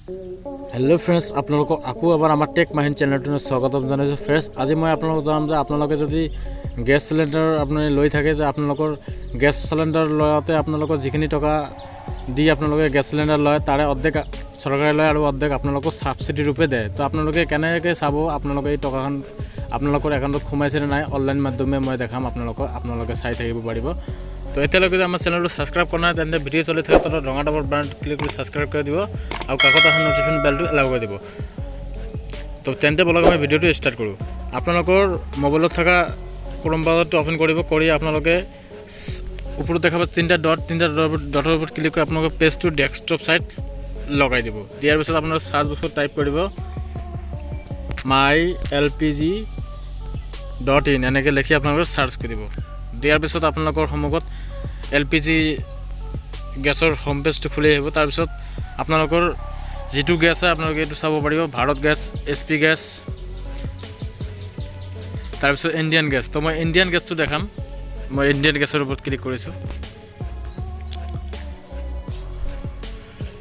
Hello friends आपलोगों आको एबार आमार टेक माहिन चैनलटों स्वागतम जानाइछो फ्रेंड्स आज मैं आपलोगों जाम जे आपलोगे जदि गैस सिलिंडर आपनि लई थाके जे आपलोगोर गैस सिलिंडर लयाते आपलोगोर जिखिनि टका दि आपलोगे गैस सिलिंडर लय तारे अर्धेक सरकारे लय आरो अर्धेक आपलोगोक सबसिडी रूपे दे तो आपलोगे केनेके चाबो आपलोगे এই टकाखान आपलोगोर एकाउंटत खुमाइছে নাই অনলাइन माध्यमे मैं देखाम आपलोगे চাই থাকিব পাৰিব। तो एतियाলৈকে যদি আমাৰ চেনেলটো সাবস্ক্ৰাইব কৰা নাই তেন্তে ভিডিঅ' চলি থাকে তো ৰঙা ডাবল বাটনত ক্লিক কৰি সাবস্ক্ৰাইব কৰি দিব আৰু কাষত অহা নটিফিকেশ্যন বেলটো এলাউ কৰি দিব। তো তেন্তে বলক আমি ভিডিঅ'টো ষ্টাৰ্ট কৰোঁ। আপোনালোকৰ মোবাইলত থকা ক্ৰম ব্ৰাউজাৰটো ওপেন কৰিব কৰি আপোনালোকে ওপৰত দেখাব তিনিটা ডটৰ ওপৰত ক্লিক কৰি আপোনালোকে পেজ টু ডেস্কটপ সাইট লগাই দিব। দিয়াৰ পিছত আপোনালোকে সাৰ্চ বক্সত টাইপ কৰিব mylpg.in এনেকৈ লিখি আপোনালোকে সাৰ্চ কৰিব। দিয়াৰ পিছত আপোনালোকৰ সন্মুখত এলপিজি গেছৰ হোম পেজটো খুলি আহিব। তাৰ পিছত আপোনালোকৰ যেটো গেছ আছে আপোনালোকে এটো চাব পাৰিব ভাৰত গেছ এসপি গেছ তাৰ পিছত ইণ্ডিয়ান গেছ। তো মই ইণ্ডিয়ান গেছটো দেখাম মই ইণ্ডিয়ান গেছৰ ওপৰত ক্লিক কৰিছো।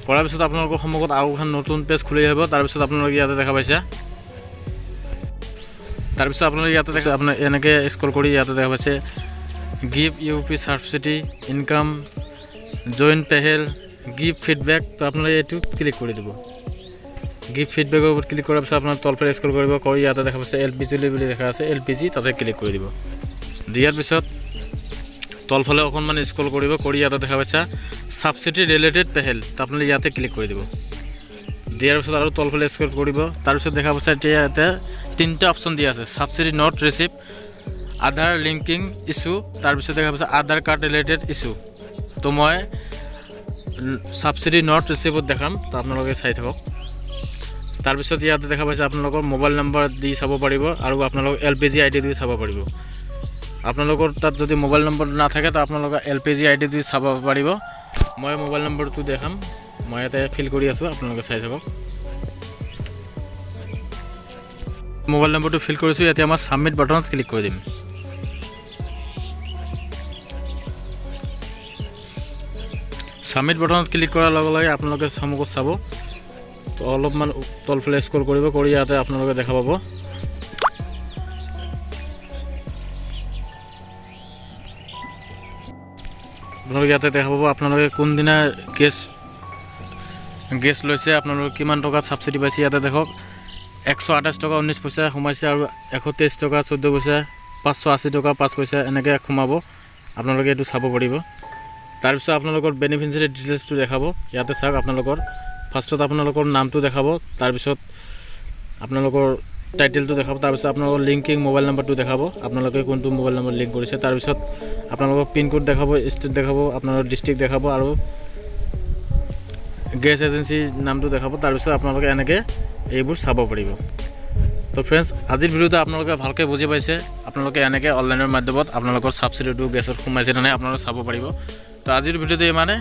কৰাৰ পিছত আপোনালোকৰ সন্মুখত আৰু এখন নতুন পেজ খুলি আহিব। তাৰ পিছত আপোনালোকে ইয়াতে দেখা পাইছে তাৰ পিছত আপোনালোকে ইয়াতে দেখা আপোনাৰ এনেকৈ স্ক্ৰল কৰি ইয়াতে দেখা পাইছে give UP subsidy income join pehel give feedback তো আপনারা এটু ক্লিক করে দিব। give feedback এর উপর ক্লিক করার পর আপনারা তলফালে স্ক্রল কৰিব কৰি ইয়াতে দেখা পাচ্ছে এলপিজি বুলি দেখা আছে এলপিজি তাতে ক্লিক কৰি দিব। দিয়াৰ পিছত তলফালে অকনমান স্ক্ৰল কৰিব কৰি ইয়াতে দেখা পাচ্ছে সাবসিডি ৰিলেটেড পেহেল তো আপনাৰা ইয়াতে ক্লিক কৰি দিব। দিয়াৰ পিছত আৰু তলফালে স্ক্ৰল কৰিব তাৰ পিছত দেখা পাচ্ছে ইয়াতে তিনটা অপশন দিয়া আছে subsidy not receive Aadhaar linking issue তাৰ পিছত দেখা পাইছে আধাৰ কাৰ্ড ৰিলেটেড ইস্যু। তো মই সাবসিডি নট ৰিসিভত দেখাম তো আপোনালোকে চাই থাকক। তাৰ পিছত ইয়াতে দেখা পাইছে আপোনালোকৰ মোবাইল নম্বৰ দি চাব পাৰিব আৰু আপোনালোক এলপিজি আইডি দি চাব পাৰিব। আপোনালোকৰ তাত যদি মোবাইল নম্বৰ নাথাকে তো আপোনালোক এলপিজি আইডি দি চাব পাৰিব। মই মোবাইল নম্বৰটো দেখাম মই ইয়াতে ফিল কৰি আছো আপোনালোকে চাই থাকক। মোবাইল নম্বৰটো ফিল কৰিছো ইয়াতে আমাৰ সাবমিট বাটনত ক্লিক কৰি দিম। সাবমিট বাটনত ক্লিক কৰাৰ লগে লগে আপোনালোকে সন্মুখত চাব তো অলপমান তলফালে স্ক্ৰল কৰিব কৰি ইয়াতে আপোনালোকে দেখা পাব আপোনালোকে ইয়াতে দেখা পাব আপোনালোকে কোন দিনা গেছ লৈছে আপোনালোকে কিমান টকা সাবসিডি পাইছে ইয়াতে দেখক 128 টকা 19 পইচা সোমাইছে আৰু 123 টকা 14 পইচা 580 টকা 5 পইচা এনেকৈ সোমাব আপোনালোকে এটো চাব পাৰিব। তাৰ পিছত আপোনালোকৰ বেনিফিচিয়াৰী ডিটেইলছটো দেখাব ইয়াতে চাওক আপোনালোকৰ ফাৰ্ষ্টত আপোনালোকৰ নামটো দেখাব তাৰ পিছত আপোনালোকৰ টাইটেলটো দেখাব তাৰ পিছত আপোনালোকৰ লিংকিং মোবাইল নম্বৰটো দেখাব আপোনালোকে কোনটো মোবাইল নম্বৰ লিংক কৰিছে তাৰ পিছত আপোনালোকৰ পিন কোড দেখাব ষ্টেট দেখাব আপোনালোকৰ ডিস্ট্ৰিক্ট দেখাব আৰু গেছ এজেন্সি নামটো দেখাব তাৰ পিছত আপোনালোকে এনেকৈ এইবোৰ চাব পাৰিব। তো ফ্ৰেন্ডস আজিৰ ভিডিওটো আপোনালোকে ভালকৈ বুজি পাইছে আপোনালোকে এনেকৈ অনলাইনৰ মাধ্যমত আপোনালোকৰ সাবসিডিটো গেছৰ সোমাইছে নে আপোনালোকে চাব পাৰিব। তো আজিৰ ভিডিওটো ইমানে।